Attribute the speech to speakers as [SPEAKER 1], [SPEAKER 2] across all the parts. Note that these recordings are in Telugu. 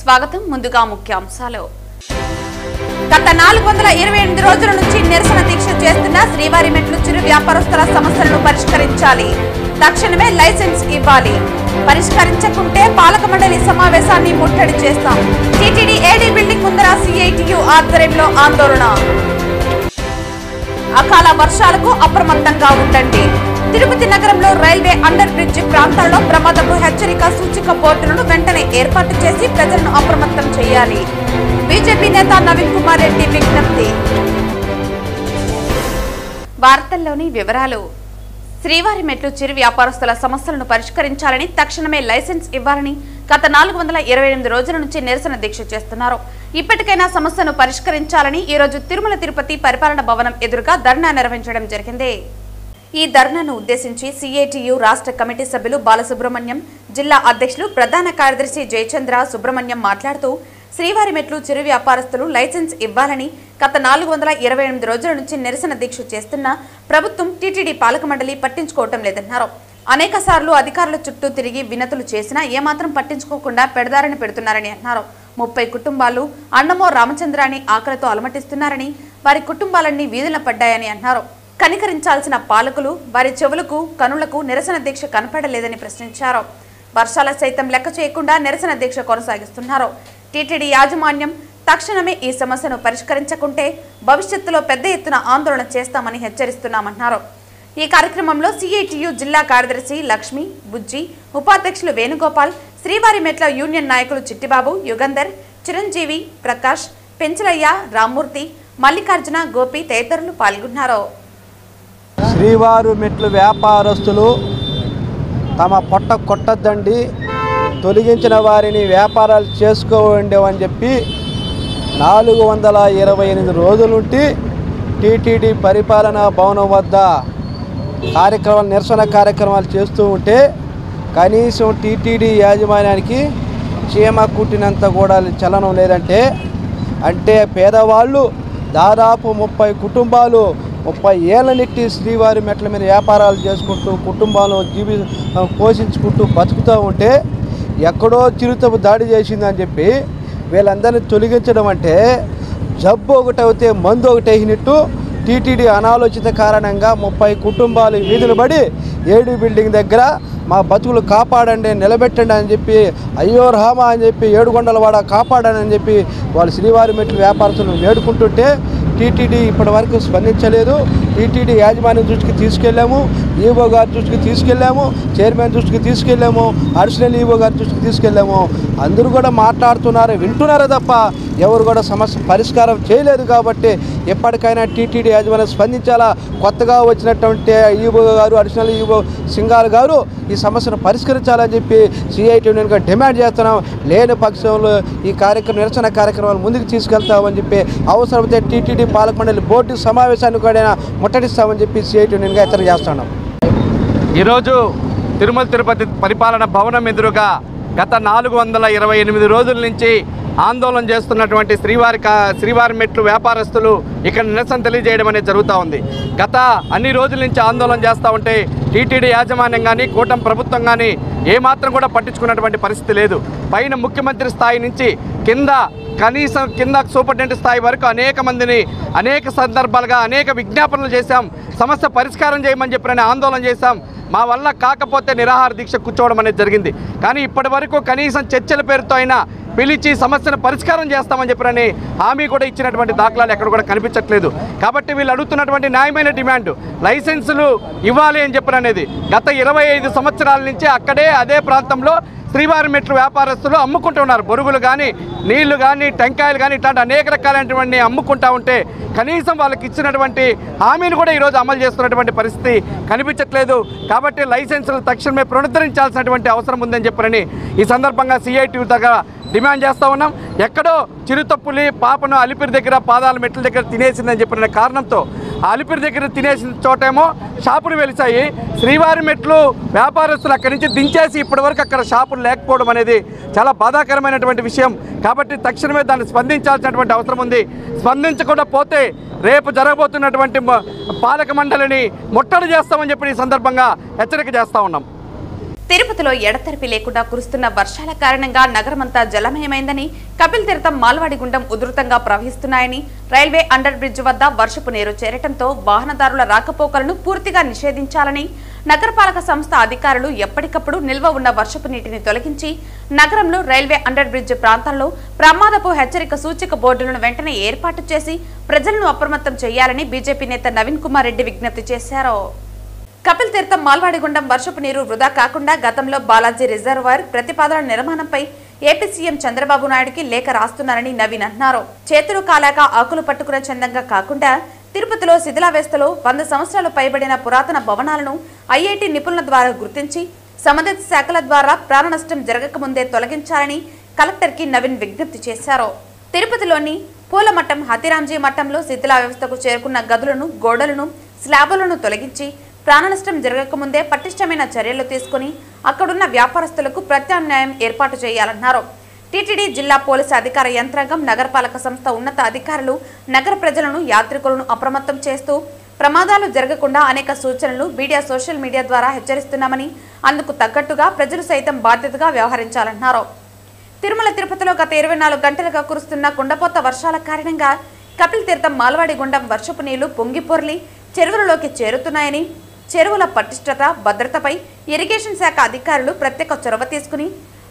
[SPEAKER 1] స్వాగతం. ముందుగా ముఖ్యాంశాలు. గత 428 రోజుల నుంచి నిరసన దీక్ష చేస్తున్న శ్రీవారి మెట్లు చిరు వ్యాపారస్తుల సమస్యలను పరిష్కరించాలి. తక్షణమే లైసెన్స్ ఇవ్వాలి. పరిష్కరించకుంటే పాలక మండలి సమావేశాన్ని ముట్టడి చేస్తాం. టీటీడీ ఏడీ బిల్డింగ్ ముందర సిఐటియు ఆధ్వర్యంలో ఆందోళన. అకాల వర్షాలకు అప్రమత్తంగా ఉండండి. తిరుపతి నగరంలో రైల్వే అండర్ బ్రిడ్జి ప్రాంతాల్లో ప్రమాదపు హెచ్చరిక సూచిక బోర్డులను వెంటనే ఏర్పాటు చేసి ప్రజలను అప్రమత్తం చేయాలి. బీజేపీ నేత నవీన్ కుమార్ రెడ్డి విజ్ఞప్తి. వార్తల్లోని వివరాలు. శ్రీవారి మెట్లు చిరు వ్యాపారస్తుల సమస్యలను పరిష్కరించాలని, తక్షణమే లైసెన్స్ ఇవ్వాలని గత 428 రోజుల నుంచి నిరసన దీక్ష చేస్తున్నారు. ఇప్పటికైనా సమస్యను పరిష్కరించాలని ఈ రోజు తిరుమల తిరుపతి పరిపాలన భవనం ఎదురుగా ధర్నా నిర్వహించడం జరిగింది. ఈ ధర్నాను ఉద్దేశించి సిఐటియు రాష్ట్ర కమిటీ సభ్యులు బాలసుబ్రహ్మణ్యం, జిల్లా అధ్యక్షులు ప్రధాన కార్యదర్శి జయచంద్ర సుబ్రహ్మణ్యం మాట్లాడుతూ శ్రీవారి మెట్లు చిరు వ్యాపారస్తులు లైసెన్స్ ఇవ్వాలని గత 428 రోజుల నుంచి నిరసన దీక్ష చేస్తున్న ప్రభుత్వం టీటీడీ పాలక మండలి పట్టించుకోవటం లేదన్నారు. అనేక సార్లు అధికారుల చుట్టూ తిరిగి వినతులు చేసినా ఏమాత్రం పట్టించుకోకుండా పెడదారిని పెడుతున్నారని అన్నారు. 30 కుటుంబాలు అన్నమో రామచంద్రాన్ని ఆకలితో అలమటిస్తున్నారని, వారి కుటుంబాలన్నీ వీధుల పడ్డాయని అన్నారు. కనికరించాల్సిన పాలకులు వారి చెవులకు కనులకు నిరసన దీక్ష కనపడలేదని ప్రశ్నించారు. వర్షాల సైతం లెక్క చేయకుండా నిరసన దీక్ష కొనసాగిస్తున్నారు. టీటీడీ యాజమాన్యం తక్షణమే ఈ సమస్యను పరిష్కరించకుంటే భవిష్యత్తులో పెద్ద ఎత్తున ఆందోళన చేస్తామని హెచ్చరిస్తున్నామన్నారు. ఈ కార్యక్రమంలో సిఐటియు జిల్లా కార్యదర్శి లక్ష్మి, బుజ్జి, ఉపాధ్యక్షులు వేణుగోపాల్, శ్రీవారి మెట్ల యూనియన్ నాయకులు చిట్టిబాబు, యుగంధర్, చిరంజీవి, ప్రకాష్, పెంచలయ్య, రామ్మూర్తి, మల్లికార్జున, గోపి తదితరులు పాల్గొన్నారు.
[SPEAKER 2] శ్రీవారు మెట్లు వ్యాపారస్తులు తమ పొట్ట కొట్టద్దండి, తొలగించిన వారిని వ్యాపారాలు చేసుకోండి అని చెప్పి 428 రోజుల నుండి టీటీడీ పరిపాలనా భవనం వద్ద నిరసన కార్యక్రమాలు చేస్తూ ఉంటే కనీసం టీటీడీ యాజమాన్యానికి చీమ కుట్టినంత కూడా చలనం లేదంటే, అంటే పేదవాళ్ళు దాదాపు 30 కుటుంబాలు 30 ఏళ్ళ నెట్టి శ్రీవారి మెట్ల మీద వ్యాపారాలు చేసుకుంటూ కుటుంబాలను పోషించుకుంటూ బతుకుతూ ఉంటే ఎక్కడో చిరుతపు దాడి చేసిందని చెప్పి వీళ్ళందరినీ తొలగించడం అంటే జబ్బు ఒకటి అయితే మందు ఒకటి అయినట్టు టీటీడీ అనాలోచిత కారణంగా 30 కుటుంబాలు వీధులు పడి ఏడీ బిల్డింగ్ దగ్గర మా బతుకులు కాపాడండి, నిలబెట్టండి అని చెప్పి, అయ్యో రామా అని చెప్పి, ఏడుగొండలవాడ కాపాడని అని చెప్పి వాళ్ళు శ్రీవారి మెట్లు వ్యాపారస్తులను వేడుకుంటుంటే టీటీడీ ఇప్పటి వరకు స్పందించలేదు. టీటీడీ యాజమాన్యం దృష్టికి తీసుకెళ్ళాము, ఈవో గారి దృష్టికి తీసుకెళ్ళాము, చైర్మన్ దృష్టికి తీసుకెళ్ళాము, అడిషనల్ ఈవో గారి దృష్టికి తీసుకెళ్ళాము. అందరూ కూడా మాట్లాడుతున్నారు, వింటున్నారే తప్ప ఎవరు కూడా సమస్య పరిష్కారం చేయలేదు. కాబట్టి ఎప్పటికైనా టీటీడీ యాజమాన్యం స్పందించాలా. కొత్తగా వచ్చినటువంటి ఈవో గారు, అడిషనల్ ఈవో సింగాల్ గారు ఈ సమస్యను పరిష్కరించాలని చెప్పి సిఐటి యూనియన్గా డిమాండ్ చేస్తున్నాం. లేని పక్షంలో ఈ నిరసన కార్యక్రమాలు ముందుకు తీసుకెళ్తామని చెప్పి, అవసరమైతే టీటీడీ పాలక మండలి బోర్డు సమావేశాన్ని కూడా ముట్టడిస్తామని చెప్పి సిఐటి యూనియన్గా హెచ్చరిక చేస్తున్నాం.
[SPEAKER 3] ఈరోజు తిరుమల తిరుపతి పరిపాలన భవనం ఎదురుగా గత 428 రోజుల నుంచి ఆందోళన చేస్తున్నటువంటి శ్రీవారి మెట్లు వ్యాపారస్తులు ఇక్కడ నిరసన తెలియజేయడం అనేది జరుగుతూ ఉంది. గత అన్ని రోజుల నుంచి ఆందోళన చేస్తూ ఉంటే టీటీడీ యాజమాన్యం కానీ కూటమి ప్రభుత్వం కానీ ఏమాత్రం కూడా పట్టించుకున్నటువంటి పరిస్థితి లేదు. పైన ముఖ్యమంత్రి స్థాయి నుంచి కనీసం కింద సూపరింటెండెంట్ స్థాయి వరకు అనేక మందిని అనేక సందర్భాలుగా అనేక విజ్ఞాపనలు చేశాం. సమస్య పరిష్కారం చేయమని చెప్పి ఆందోళన చేశాం. మా వల్ల కాకపోతే నిరాహార దీక్ష కూర్చోవడం అనేది జరిగింది. కానీ ఇప్పటి వరకు కనీసం చర్చల పేరుతో అయినా పిలిచి సమస్యను పరిష్కారం చేస్తామని చెప్పని హామీ కూడా ఇచ్చినటువంటి దాఖలాలు ఎక్కడ కూడా కనిపించట్లేదు. కాబట్టి వీళ్ళు అడుగుతున్నటువంటి న్యాయమైన డిమాండ్ లైసెన్సులు ఇవ్వాలి అని చెప్పననేది గత 25 సంవత్సరాల నుంచి అదే ప్రాంతంలో శ్రీవారి మెట్లు వ్యాపారస్తులు అమ్ముకుంటున్నారు. బొరుగులు కానీ, నీళ్లు కానీ, టెంకాయలు కానీ ఇట్లాంటి అనేక రకాలైనటువంటి అమ్ముకుంటూ ఉంటే కనీసం వాళ్ళకి ఇచ్చినటువంటి హామీని కూడా ఈరోజు అమలు చేస్తున్నటువంటి పరిస్థితి కనిపించట్లేదు. కాబట్టి లైసెన్సులు తక్షణమే పునరుద్ధరించాల్సినటువంటి అవసరం ఉందని చెప్పని ఈ సందర్భంగా సిఐటి దగ్గర డిమాండ్ చేస్తూ ఉన్నాం. ఎక్కడో చిరుతప్పులి పాపను అలిపిరి దగ్గర పాదాల మెట్ల దగ్గర తినేసిందని చెప్పిన కారణంతో ఆ అలిపిరి దగ్గర తినేసిన చోటేమో షాపులు వెలిసాయి. శ్రీవారి మెట్లు వ్యాపారస్తులు అక్కడి నుంచి దించేసి ఇప్పటివరకు అక్కడ షాపులు లేకపోవడం అనేది చాలా బాధాకరమైనటువంటి విషయం. కాబట్టి తక్షణమే దాన్ని స్పందించాల్సినటువంటి అవసరం ఉంది. స్పందించకుండా పోతే రేపు జరగబోతున్నటువంటి పాలక మండలిని ముట్టడి చేస్తామని చెప్పి ఈ సందర్భంగా హెచ్చరిక చేస్తూ ఉన్నాం.
[SPEAKER 1] తిరుపతిలో ఎడతెరిపి లేకుండా కురుస్తున్న వర్షాల కారణంగా నగరమంతా జలమయమైందని, కపిల్ తీర్థం మాల్వాడి గుండం ఉధృతంగా ప్రవహిస్తున్నాయని, రైల్వే అండర్ బ్రిడ్జ్ వద్ద వర్షపు నీరు చేరటంతో వాహనదారుల రాకపోకలను పూర్తిగా నిషేధించాలని నగరపాలక సంస్థ అధికారులు ఎప్పటికప్పుడు నిల్వ ఉన్న వర్షపు నీటిని తొలగించి నగరంలో రైల్వే అండర్ బ్రిడ్జ్ ప్రాంతాల్లో ప్రమాదపు హెచ్చరిక సూచిక బోర్డులను వెంటనే ఏర్పాటు చేసి ప్రజలను అప్రమత్తం చేయాలని బీజేపీ నేత నవీన్ కుమార్ రెడ్డి విజ్ఞప్తి చేశారు. కపిల్ తీర్థం మాల్వాడి గుండం వర్షపు నీరు వృధా కాకుండా గతంలో బాలాజీ రిజర్వాయర్ ప్రతిపాదన నిర్మాణంపై ఏపీ సీఎం చంద్రబాబు నాయుడుకి లేఖ రాస్తున్నారని నవీన్ అన్నారు. చేతులు కాలాక ఆకులు పట్టుకునే చందంగా కాకుండా తిరుపతిలో శిథిలావస్థలో 100 సంవత్సరాలు పైబడిన పురాతన భవనాలను ఐఐటీ నిపుణుల ద్వారా గుర్తించి సంబంధిత శాఖల ద్వారా ప్రాణ నష్టం జరగకముందే తొలగించాలని కలెక్టర్కి నవీన్ విజ్ఞప్తి చేశారు. తిరుపతిలోని పూలమఠం, హతిరాంజీ మఠంలో శిథిలావస్థకు చేరుకున్న గదులను, గోడలను, స్లాబులను తొలగించి ప్రాణనష్టం జరగకముందే పటిష్టమైన చర్యలు తీసుకుని అక్కడున్న వ్యాపారస్తులకు ప్రత్యామ్నాయం ఏర్పాటు చేయాలన్నారు. టీటీడీ జిల్లా పోలీసు అధికార యంత్రాంగం, నగరపాలక సంస్థ ఉన్నత అధికారులు నగర ప్రజలను, యాత్రికులను అప్రమత్తం చేస్తూ ప్రమాదాలు జరగకుండా అనేక సూచనలు మీడియా, సోషల్ మీడియా ద్వారా హెచ్చరిస్తున్నామని, అందుకు తగ్గట్టుగా ప్రజలు సైతం బాధ్యతగా వ్యవహరించాలన్నారు. తిరుమల తిరుపతిలో గత 24 గంటలుగా కురుస్తున్న కుండపోత వర్షాల కారణంగా కపిల్ తీర్థం మాల్వాడి గుండం వర్షపు నీళ్లు పొంగిపొర్లి చెరువులలోకి చేరుతున్నాయని, చెరువుల పటిష్టత, భద్రతపై ఇరిగేషన్ శాఖ అధికారులు ప్రత్యేక చొరవ తీసుకుని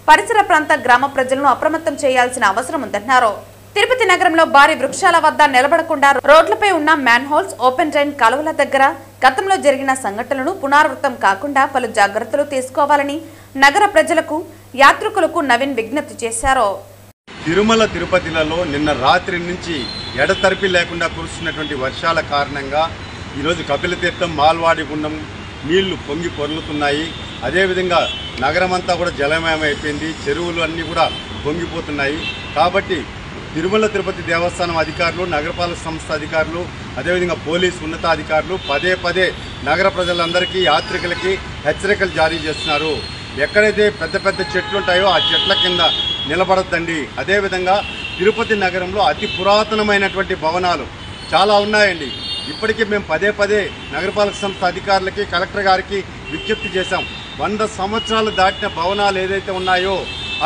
[SPEAKER 1] పరిసర ప్రాంత గ్రామ ప్రజలను అప్రమత్తం చేయాల్సిన అవసరం ఉందన్నారు. తిరుపతి నగరంలో భారీ వృక్షాల వద్ద నిలబడకుండా రోడ్లపై ఉన్న మ్యాన్ హోల్స్, ఓపెన్ డ్రైన్ కాలువల దగ్గర గతంలో జరిగిన సంఘటనలను పునరావృతం కాకుండా పలు జాగ్రత్తలు తీసుకోవాలని నగర ప్రజలకు, యాత్రికులకు నవీన్ విజ్ఞప్తి చేశారు.
[SPEAKER 4] తిరుమల తిరుపతిలలో నిన్న రాత్రి నుంచి ఎడతెరిపి లేకుండా కురుస్తున్నటువంటి వర్షాల కారణంగా ఈరోజు కపిల్ తీర్థం, మాల్వాడి గుండం నీళ్లు పొంగి పొర్లుతున్నాయి. అదేవిధంగా నగరమంతా కూడా జలమయం అయిపోయింది. చెరువులు అన్నీ కూడా పొంగిపోతున్నాయి. కాబట్టి తిరుమల తిరుపతి దేవస్థానం అధికారులు, నగరపాలక సంస్థ అధికారులు, అదేవిధంగా పోలీసు ఉన్నతాధికారులు పదే నగర ప్రజలందరికీ, యాత్రికులకి హెచ్చరికలు జారీ చేస్తున్నారు. ఎక్కడైతే పెద్ద పెద్ద చెట్లు ఉంటాయో ఆ చెట్ల కింద నిలబడద్దండి. అదేవిధంగా తిరుపతి నగరంలో అతి పురాతనమైనటువంటి భవనాలు చాలా ఉన్నాయండి. ఇప్పటికీ మేము పదే నగరపాలక సంస్థ అధికారులకి, కలెక్టర్ గారికి విజ్ఞప్తి చేశాం. 100 సంవత్సరాలు దాటిన భవనాలు ఏదైతే ఉన్నాయో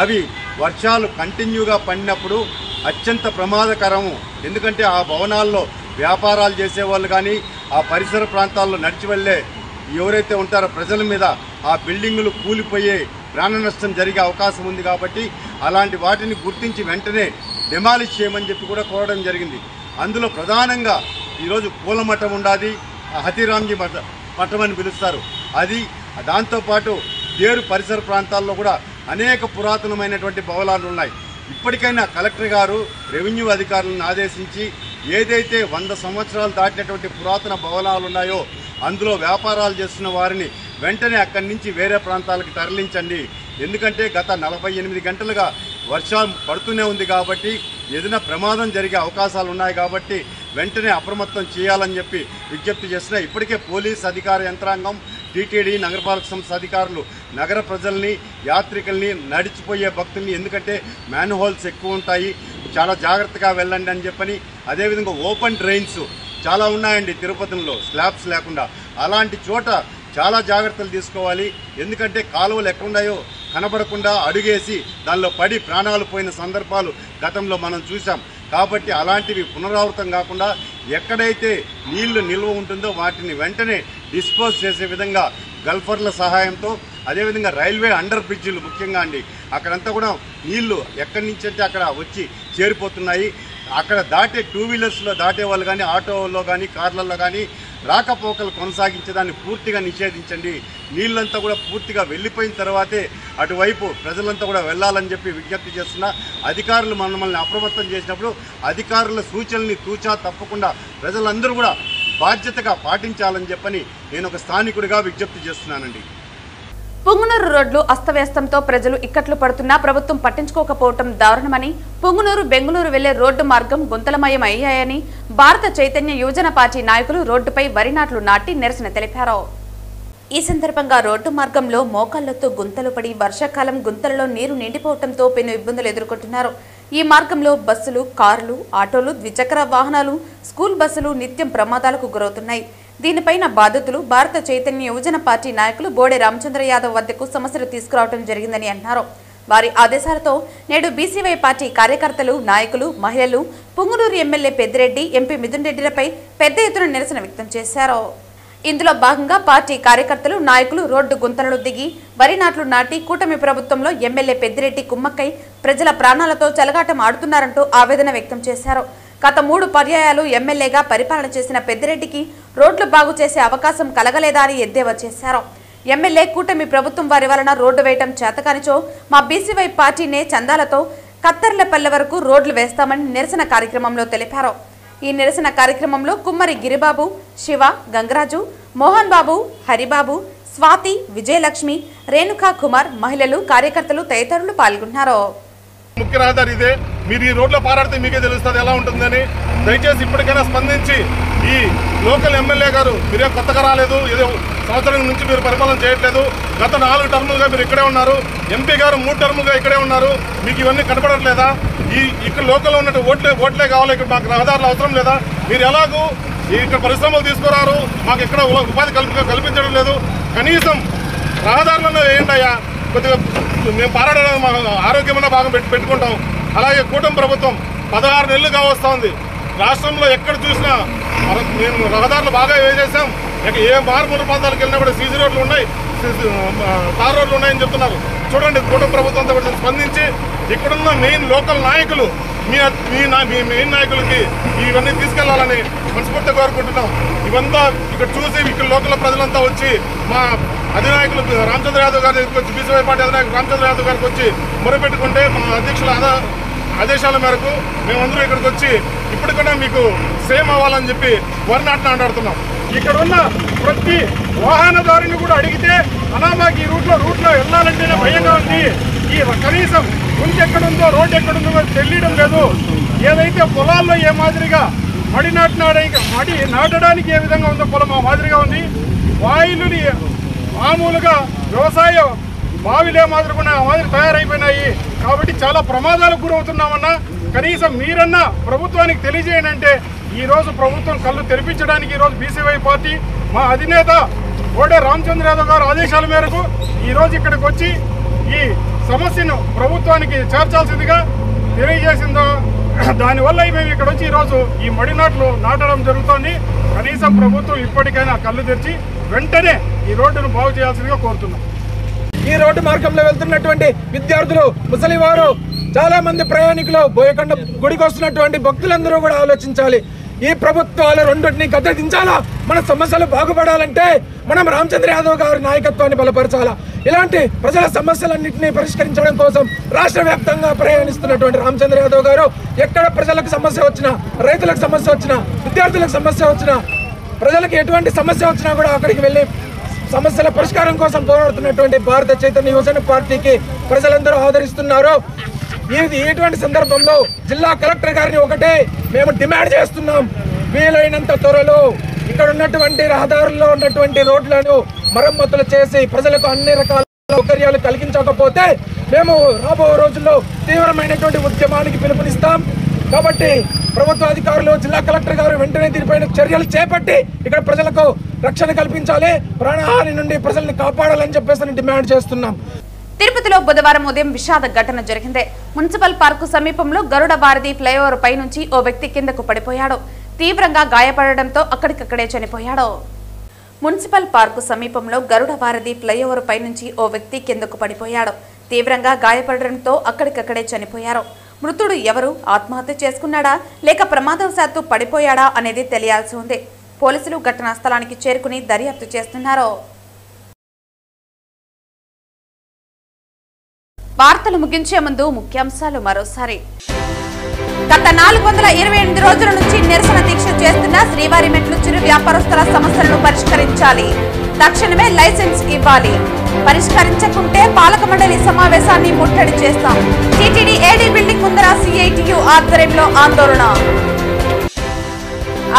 [SPEAKER 4] అవి వర్షాలు కంటిన్యూగా పడినప్పుడు అత్యంత ప్రమాదకరము. ఎందుకంటే ఆ భవనాల్లో వ్యాపారాలు చేసేవాళ్ళు కానీ, ఆ పరిసర ప్రాంతాల్లో నడిచి వెళ్ళే ఎవరైతే ఉంటారో ప్రజల మీద ఆ బిల్డింగులు కూలిపోయే ప్రాణ నష్టం జరిగే అవకాశం ఉంది. కాబట్టి అలాంటి వాటిని గుర్తించి వెంటనే డెమాలిష్ చేయమని చెప్పి కూడా కోరడం జరిగింది. అందులో ప్రధానంగా ఈరోజు పూలమఠం ఉండాది, హతిరాంజీ మఠం అని పిలుస్తారు. అది దాంతోపాటు దేరు పరిసర ప్రాంతాల్లో కూడా అనేక పురాతనమైనటువంటి భవనాలు ఉన్నాయి. ఇప్పటికైనా కలెక్టర్ గారు రెవెన్యూ అధికారులను ఆదేశించి ఏదైతే 100 సంవత్సరాలు దాటినటువంటి పురాతన భవనాలు ఉన్నాయో అందులో వ్యాపారాలు చేస్తున్న వారిని వెంటనే అక్కడి నుంచి వేరే ప్రాంతాలకు తరలించండి. ఎందుకంటే గత 48 గంటలుగా వర్షం పడుతూనే ఉంది. కాబట్టి ఏదైనా ప్రమాదం జరిగే అవకాశాలు ఉన్నాయి. కాబట్టి వెంటనే అప్రమత్తం చేయాలని చెప్పి విజ్ఞప్తి చేస్తున్నా. ఇప్పటికే పోలీస్ అధికార యంత్రాంగం, టీటీడీ, నగరపాలక సంస్థ అధికారులు నగర ప్రజల్ని, యాత్రికుల్ని, నడిచిపోయే భక్తుల్ని, ఎందుకంటే మ్యాన్ హోల్స్ ఎక్కువ ఉంటాయి, చాలా జాగ్రత్తగా వెళ్ళండి అని చెప్పని, అదేవిధంగా ఓపెన్ డ్రైన్స్ చాలా ఉన్నాయండి తిరుపతిలో స్లాబ్స్ లేకుండా. అలాంటి చోట చాలా జాగ్రత్తలు తీసుకోవాలి. ఎందుకంటే కాలువలు ఎక్కడున్నాయో కనబడకుండా అడుగేసి దానిలో పడి ప్రాణాలు పోయిన సందర్భాలు గతంలో మనం చూసాం. కాబట్టి అలాంటివి పునరావృతం కాకుండా ఎక్కడైతే నీళ్లు నిల్వ ఉంటుందో వాటిని వెంటనే డిస్పోజ్ చేసే విధంగా గల్ఫర్ల సహాయంతో, అదేవిధంగా రైల్వే అండర్ బ్రిడ్జిలు ముఖ్యంగా అండి, అక్కడంతా కూడా నీళ్లు ఎక్కడి నుంచి అంటే అక్కడ వచ్చి చేరిపోతున్నాయి. అక్కడ దాటే 2 వీలర్స్లో దాటే వాళ్ళు కానీ, ఆటోల్లో కానీ, కార్లలో కానీ రాకపోకలు కొనసాగించేదాన్ని పూర్తిగా నిషేధించండి. నీళ్ళంతా కూడా పూర్తిగా వెళ్ళిపోయిన తర్వాతే అటువైపు ప్రజలంతా కూడా వెళ్ళాలని చెప్పి విజ్ఞప్తి చేస్తున్నా. అధికారులు మనల్ని అప్రమత్తం చేసినప్పుడు అధికారుల సూచనల్ని తూచా తప్పకుండా ప్రజలందరూ కూడా బాధ్యతగా పాటించాలని చెప్పని నేను ఒక స్థానికుడిగా విజ్ఞప్తి చేస్తున్నానండి.
[SPEAKER 1] పుంగనూరు రోడ్లు అస్తవ్యస్తంతో ప్రజలు ఇక్కట్లు పడుతున్నా ప్రభుత్వం పట్టించుకోకపోవటం దారుణమని, పుంగనూరు బెంగళూరు వెళ్లే రోడ్డు మార్గం గుంతలమయం అయ్యాయని భారత చైతన్య యువజన పార్టీ నాయకులు రోడ్డుపై వరి నాట్లు నాటి నిరసన తెలిపారు. ఈ సందర్భంగా రోడ్డు మార్గంలో మోకాళ్లతో గుంతలు పడి వర్షాకాలం గుంతలలో నీరు నిండిపోవడంతో పెను ఇబ్బందులు ఎదుర్కొంటున్నారు. ఈ మార్గంలో బస్సులు, కార్లు, ఆటోలు, ద్విచక్ర వాహనాలు, స్కూల్ బస్సులు నిత్యం ప్రమాదాలకు గురవుతున్నాయి. దీనిపైన బాధితులు భారత చైతన్య యువజన పార్టీ నాయకులు బోడే రామచంద్ర యాదవ్ వద్దకు సమస్యలు తీసుకురావడం జరిగిందని అన్నారు. వారి ఆదేశాలతో నేడు బీసీవై పార్టీ కార్యకర్తలు, నాయకులు, మహిళలు పుంగునూరు ఎమ్మెల్యే పెద్దిరెడ్డి, ఎంపీ మిథున్ రెడ్డిలపై పెద్ద ఎత్తున నిరసన వ్యక్తం చేశారు. ఇందులో భాగంగా పార్టీ కార్యకర్తలు, నాయకులు రోడ్డు గుంతలలో దిగి వరి నాట్లు నాటి కూటమి ప్రభుత్వంలో ఎమ్మెల్యే పెద్దిరెడ్డి కుమ్మక్కై ప్రజల ప్రాణాలతో చెలగాటం ఆడుతున్నారంటూ ఆవేదన వ్యక్తం చేశారు. గత 3 పర్యాయాలు ఎమ్మెల్యేగా పరిపాలన చేసిన పెద్దిరెడ్డికి రోడ్లు బాగు చేసే అవకాశం కలగలేదా అని ఎద్దేవా చేశారు. ఎమ్మెల్యే కూటమి ప్రభుత్వం వారి వలన రోడ్డు వేయటం చేతకానిచో మా బీసీవై పార్టీనే చందాలతో కత్తర్లపల్లె వరకు రోడ్లు వేస్తామని నిరసన కార్యక్రమంలో తెలిపారు. ఈ నిరసన కార్యక్రమంలో కుమ్మరి గిరిబాబు, శివ, గంగరాజు, మోహన్ బాబు, హరిబాబు, స్వాతి, విజయలక్ష్మి, రేణుకా కుమార్, మహిళలు, కార్యకర్తలు తదితరులు పాల్గొన్నారు.
[SPEAKER 5] ముఖ్య రహదారి ఇదే. మీరు ఈ రోడ్లో పారాడితే మీకే తెలుస్తుంది ఎలా ఉంటుందని. దయచేసి ఇప్పటికైనా స్పందించి ఈ లోకల్ ఎమ్మెల్యే గారు మీరే కొత్తగా రాలేదు, ఏదో సంవత్సరం నుంచి మీరు పరిపాలన చేయట్లేదు. గత 4 టర్ములుగా మీరు ఇక్కడే ఉన్నారు. ఎంపీ గారు 3 టర్ములుగా ఇక్కడే ఉన్నారు. మీకు ఇవన్నీ కనపడట్లేదా? ఇక్కడ లోకల్లో ఉన్నట్టు ఓట్లే కావాలి, ఇక్కడ మాకు రహదారులు అవసరం లేదా? మీరు ఎలాగూ ఇక్కడ పరిశ్రమలు తీసుకురారు, మాకు ఇక్కడ ఉపాధి కల్పించడం లేదు. కనీసం రహదారులను వేయండి అయ్యా. కొద్దిగా మేము పారాడడం ఆరోగ్యమైన భాగం పెట్టుకుంటాం. అలాగే కూటమి ప్రభుత్వం 16 నెలలుగా వస్తుంది. రాష్ట్రంలో ఎక్కడ చూసినా మేము రహదారులు బాగా వేసేసాం. ఏ మారుమూల ప్రాంతాలకు వెళ్ళినా కూడా సీసీ రోడ్లు ఉన్నాయి, తార్ రోడ్లు ఉన్నాయని చెప్తున్నారు. చూడండి, కూటమి ప్రభుత్వంతో కొంచెం స్పందించి ఇక్కడున్న మెయిన్ లోకల్ నాయకులు మీ మెయిన్ నాయకులకి ఇవన్నీ తీసుకెళ్లాలని మనస్ఫూర్తిగా కోరుకుంటున్నాం. ఇవంతా ఇక్కడ చూసి ఇక్కడ లోకల్ ప్రజలంతా వచ్చి మా అధినాయకులు రామచంద్ర యాదవ్ గారి దగ్గరికి వచ్చి, బీసీవై పార్టీ అధినాయకులు రామచంద్ర యాదవ్ గారికి వచ్చి మొరపెట్టుకుంటే మా అధ్యక్షుల ఆదేశాల మేరకు మేమందరూ ఇక్కడికి వచ్చి ఇప్పటికన్నా మీకు సేమ్ అవ్వాలని చెప్పి వరి నాట్లు ఆడుతున్నాం. ఇక్కడ ఉన్న ప్రతి వాహనదారుని కూడా అడిగితే అలా మాకు ఈ రూట్లో వెళ్ళాలంటేనే భయంగా ఉంది, ఈ కనీసం గుంజు ఎక్కడుందో రోడ్డు ఎక్కడుందో తెలియడం లేదు. ఏదైతే పొలాల్లో ఏ మాదిరిగా మడి నాటడానికి ఏ విధంగా ఉందో పొలం ఆ మాదిరిగా ఉంది. వాయులుని మామూలుగా వ్యవసాయ బావిలే మాదిరిగా ఆ మాదిరి తయారైపోయినాయి. కాబట్టి చాలా ప్రమాదాలకు గురవుతున్నామన్నా. కనీసం మీరన్నా ప్రభుత్వానికి తెలియజేయండి అంటే ఈరోజు ప్రభుత్వం కళ్ళు తెరిపించడానికి ఈరోజు బీసీవై పార్టీ మా అధినేత బోడే రామచంద్ర యాదవ్ గారు ఆదేశాల మేరకు ఈరోజు ఇక్కడికి వచ్చి ఈ సమస్యను ప్రభుత్వానికి చేర్చాల్సిందిగా తెలియజేసిందో దానివల్ల మేము ఇక్కడ వచ్చి ఈరోజు ఈ మడి నాట్లు నాటడం జరుగుతోంది. కనీసం ప్రభుత్వం ఇప్పటికైనా కళ్ళు తెరిచి వెంటనే ఈ రోడ్డును బాగు చేయాల్సిందిగా కోరుతున్నాం.
[SPEAKER 6] ఈ రోడ్డు మార్గంలో వెళ్తున్నటువంటి విద్యార్థులు, ముసలివారు, చాలా మంది ప్రయాణికులు, బోయకొండ గుడికి వస్తున్నటువంటి భక్తులందరూ కూడా ఆలోచించాలి. ఈ ప్రభుత్వాలు రెండింటిని గద్దెదించాలా? మన సమస్యలు బాగుపడాలంటే మనం రామచంద్ర యాదవ్ గారి నాయకత్వాన్ని బలపరచాలా. ఇలాంటి ప్రజల సమస్యలన్నింటినీ పరిష్కరించడం కోసం రాష్ట్ర వ్యాప్తంగా ప్రయాణిస్తున్నటువంటి రామచంద్ర యాదవ్ గారు ఎక్కడ ప్రజలకు సమస్య వచ్చినా, రైతులకు సమస్య వచ్చినా, విద్యార్థులకు సమస్య వచ్చినా, ప్రజలకు ఎటువంటి సమస్య వచ్చినా కూడా అక్కడికి వెళ్ళి సమస్యల పరిష్కారం కోసం పోరాడుతున్నటువంటి భారత చైతన్య యువజన పార్టీకి ప్రజలందరూ ఆదరిస్తున్నారు. ఇటువంటి సందర్భంలో జిల్లా కలెక్టర్ గారిని ఒకటే మేము డిమాండ్ చేస్తున్నాం. వీలైనంత త్వరలో ఇక్కడ ఉన్నటువంటి రహదారుల్లో ఉన్నటువంటి రోడ్లను మరమ్మతులు చేసి ప్రజలకు అన్ని రకాల సౌకర్యాలు కలిగించకపోతే మేము రాబో రోజుల్లో తీవ్రమైనటువంటి ఉద్యమానికి పిలుపునిస్తాం. కాబట్టి ప్రభుత్వ అధికారులు, జిల్లా కలెక్టర్ గారు వెంటనే దీనిపైన చర్యలు చేపట్టి ఇక్కడ ప్రజలకు రక్షణ కల్పించాలి, ప్రాణహాని నుండి ప్రజల్ని కాపాడాలని చెప్పేసి డిమాండ్ చేస్తున్నాం.
[SPEAKER 1] తిరుపతిలో బుధవారం ఉదయం విషాద ఘటన జరిగింది. మున్సిపల్ పార్కు సమీపంలో గరుడ భారతి ఫ్లైఓవర్ పై నుంచి ఓ వ్యక్తి కిందకు పడిపోయాడు. తీవ్రంగా గాయపడడంతో అక్కడికక్కడే చనిపోయాడు. మున్సిపల్ పార్కు సమీపంలో గరుడ భారతి ఫ్లైఓవర్ పై నుంచి ఓ వ్యక్తి కిందకు పడిపోయాడు. తీవ్రంగా గాయపడడంతో అక్కడికక్కడే చనిపోయారు. మృతుడు ఎవరు? ఆత్మహత్య చేసుకున్నాడా లేక ప్రమాదవశాత్తు పడిపోయాడా అనేది తెలియాల్సి ఉంది. పోలీసులు ఘటనా స్థలానికి చేరుకుని దర్యాప్తు చేస్తున్నారు. వార్తలు ముగించే ముందు ముఖ్యాంశాలు మరోసారి. గత 428 రోజుల నుంచి నిరసన దీక్ష చేస్తున్న శ్రీవారి మెట్లు చిరు వ్యాపారస్తుల సమస్యలను పరిష్కరించాలి. తక్షణమే లైసెన్స్ ఇవ్వాలి. పరిష్కరించకుంటే పాలక మండలి సమావేశాన్ని ముట్టడి చేస్తాం. టీటీడీ ఏడీ బిల్డింగ్ ముందర సిఐటియు ఆధ్వర్యంలో ఆందోళన.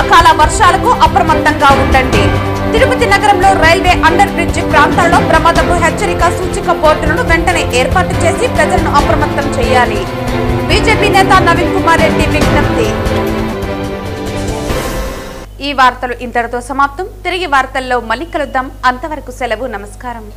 [SPEAKER 1] అకాల వర్షాలకు అప్రమత్తంగా ఉండండి. తిరుపతి నగరంలో రైల్వే అండర్ బ్రిడ్జి ప్రాంతాల్లో ప్రమాదపు హెచ్చరిక సూచిక బోర్డులను వెంటనే ఏర్పాటు చేసి ప్రజలను అప్రమత్తం చేయాలి. బీజేపీ నేత నవీన్ కుమార్ రెడ్డి విజ్ఞప్తి. ఈ వార్తలు ఇంతటితో సమాప్తం. తిరిగి వార్తల్లో మళ్ళీ కలుద్దాం. అంతవరకు సెలవు. నమస్కారం.